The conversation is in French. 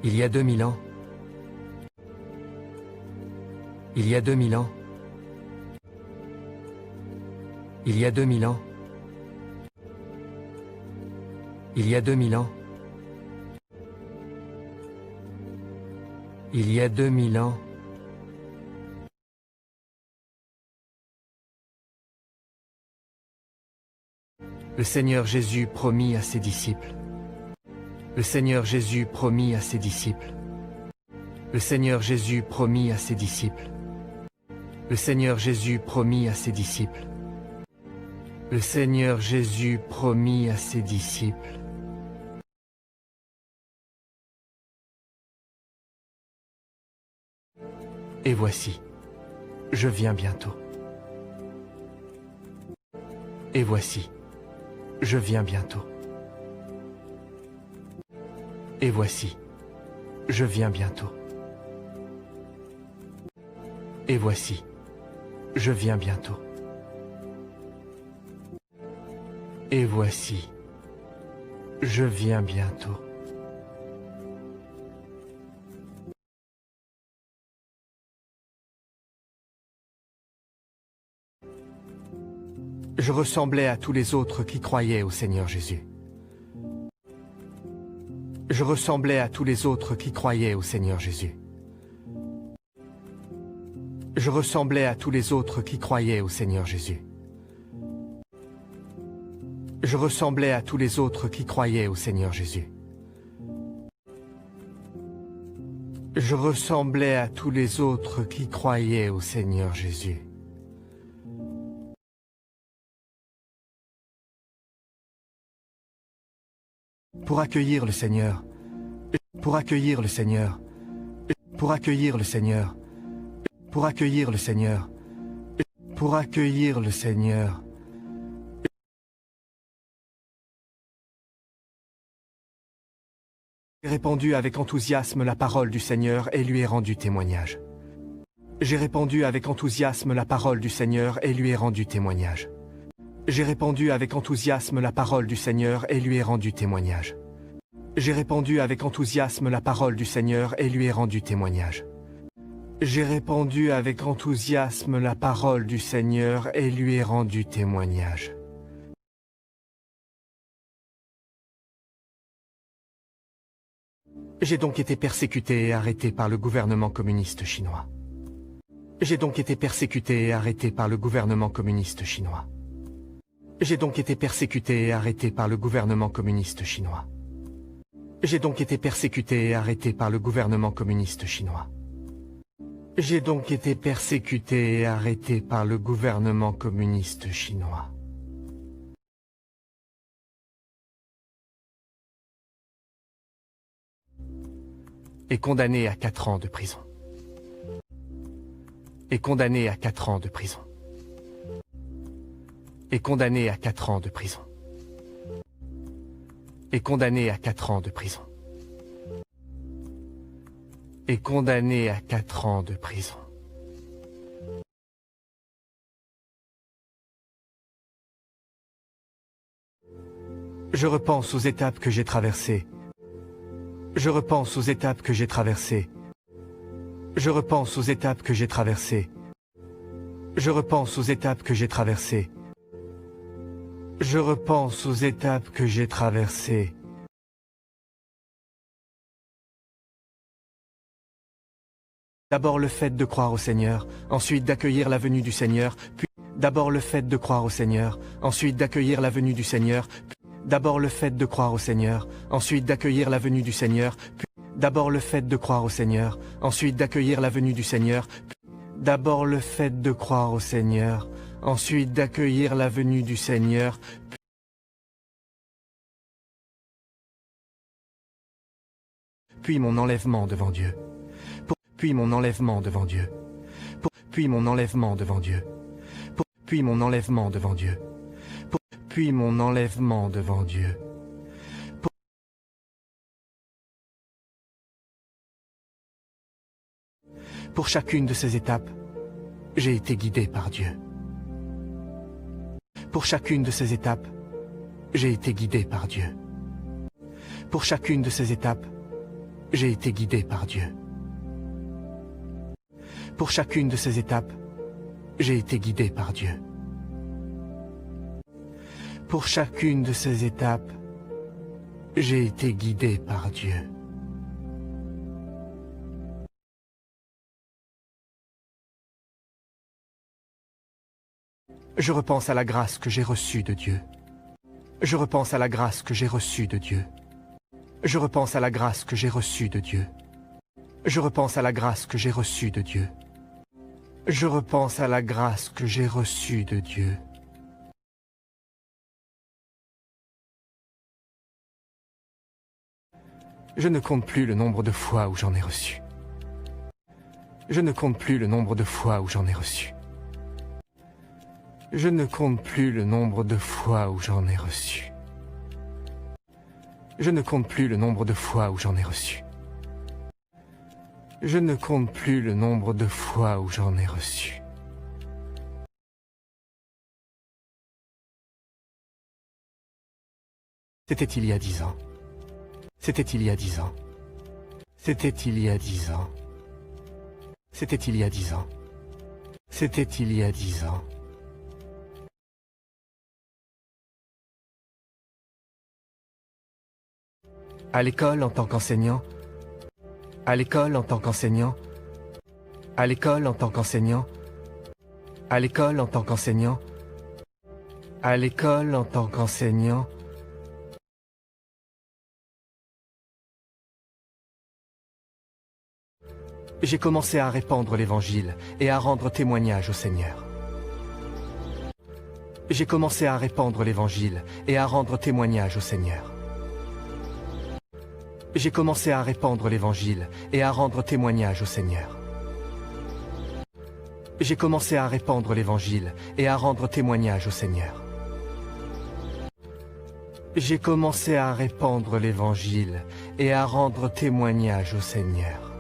Il y a 2000 ans. Il y a 2000 ans. Il y a 2000 ans. Il y a 2000 ans. Il y a 2000 ans. Le Seigneur Jésus promit à ses disciples. Le Seigneur Jésus promit à ses disciples. Le Seigneur Jésus promit à ses disciples. Le Seigneur Jésus promit à ses disciples. Le Seigneur Jésus promit à ses disciples. Et voici, je viens bientôt. Et voici, je viens bientôt. Et voici, je viens bientôt. Et voici, je viens bientôt. Et voici, je viens bientôt. Je ressemblais à tous les autres qui croyaient au Seigneur Jésus. Je ressemblais à tous les autres qui croyaient au Seigneur Jésus. Je ressemblais à tous les autres qui croyaient au Seigneur Jésus. Je ressemblais à tous les autres qui croyaient au Seigneur Jésus. Je ressemblais à tous les autres qui croyaient au Seigneur Jésus. Pour accueillir le Seigneur, pour accueillir le Seigneur, pour accueillir le Seigneur, pour accueillir le Seigneur, pour accueillir le Seigneur. J'ai répandu avec enthousiasme la parole du Seigneur et lui ai rendu témoignage. J'ai répandu avec enthousiasme la parole du Seigneur et lui ai rendu témoignage. J'ai répandu avec enthousiasme la parole du Seigneur et lui ai rendu témoignage. J'ai répandu avec enthousiasme la parole du Seigneur et lui ai rendu témoignage. J'ai répandu avec enthousiasme la parole du Seigneur et lui ai rendu témoignage. J'ai donc été persécuté et arrêté par le gouvernement communiste chinois. J'ai donc été persécuté et arrêté par le gouvernement communiste chinois. J'ai donc été persécuté et arrêté par le gouvernement communiste chinois. J'ai donc été persécuté et arrêté par le gouvernement communiste chinois. J'ai donc été persécuté et arrêté par le gouvernement communiste chinois. Et condamné à 4 ans de prison. Et condamné à 4 ans de prison. Et condamné à 4 ans de prison. Et condamné à 4 ans de prison. Et condamné à 4 ans de prison. Je repense aux étapes que j'ai traversées. Je repense aux étapes que j'ai traversées. Je repense aux étapes que j'ai traversées. Je repense aux étapes que j'ai traversées. Je repense aux étapes que j'ai traversées. D'abord le fait de croire au Seigneur, ensuite d'accueillir la venue du Seigneur, puis d'abord le fait de croire au Seigneur, ensuite d'accueillir la venue du Seigneur, puis d'abord le fait de croire au Seigneur, ensuite d'accueillir la venue du Seigneur, puis d'abord le fait de croire au Seigneur, ensuite d'accueillir la venue du Seigneur, puis d'abord le fait de croire au Seigneur, ensuite d'accueillir la venue du Seigneur, puis mon enlèvement devant Dieu. Puis mon enlèvement devant Dieu. Puis mon enlèvement devant Dieu. Puis mon enlèvement devant Dieu. Puis mon enlèvement devant Dieu. Pour chacune de ces étapes, j'ai été guidé par Dieu. Pour chacune de ces étapes, j'ai été guidé par Dieu. Pour chacune de ces étapes, j'ai été guidé par Dieu. Pour chacune de ces étapes, j'ai été guidé par Dieu. Pour chacune de ces étapes, j'ai été guidé par Dieu. Je repense à la grâce que j'ai reçue de Dieu. Je repense à la grâce que j'ai reçue de Dieu. Je repense à la grâce que j'ai reçue de Dieu. Je repense à la grâce que j'ai reçue de Dieu. Je repense à la grâce que j'ai reçue de Dieu. Je ne compte plus le nombre de fois où j'en ai reçu. Je ne compte plus le nombre de fois où j'en ai reçu. Je ne compte plus le nombre de fois où j'en ai reçu. Je ne compte plus le nombre de fois où j'en ai reçu. Je ne compte plus le nombre de fois où j'en ai reçu. C'était il y a 10 ans. C'était il y a 10 ans. C'était il y a 10 ans. C'était il y a 10 ans. C'était il y a 10 ans. À l'école en tant qu'enseignant. À l'école en tant qu'enseignant. À l'école en tant qu'enseignant. À l'école en tant qu'enseignant. À l'école en tant qu'enseignant. J'ai commencé à répandre l'Évangile et à rendre témoignage au Seigneur. J'ai commencé à répandre l'Évangile et à rendre témoignage au Seigneur. J'ai commencé à répandre l'Évangile et à rendre témoignage au Seigneur. J'ai commencé à répandre l'Évangile et à rendre témoignage au Seigneur. J'ai commencé à répandre l'Évangile et à rendre témoignage au Seigneur.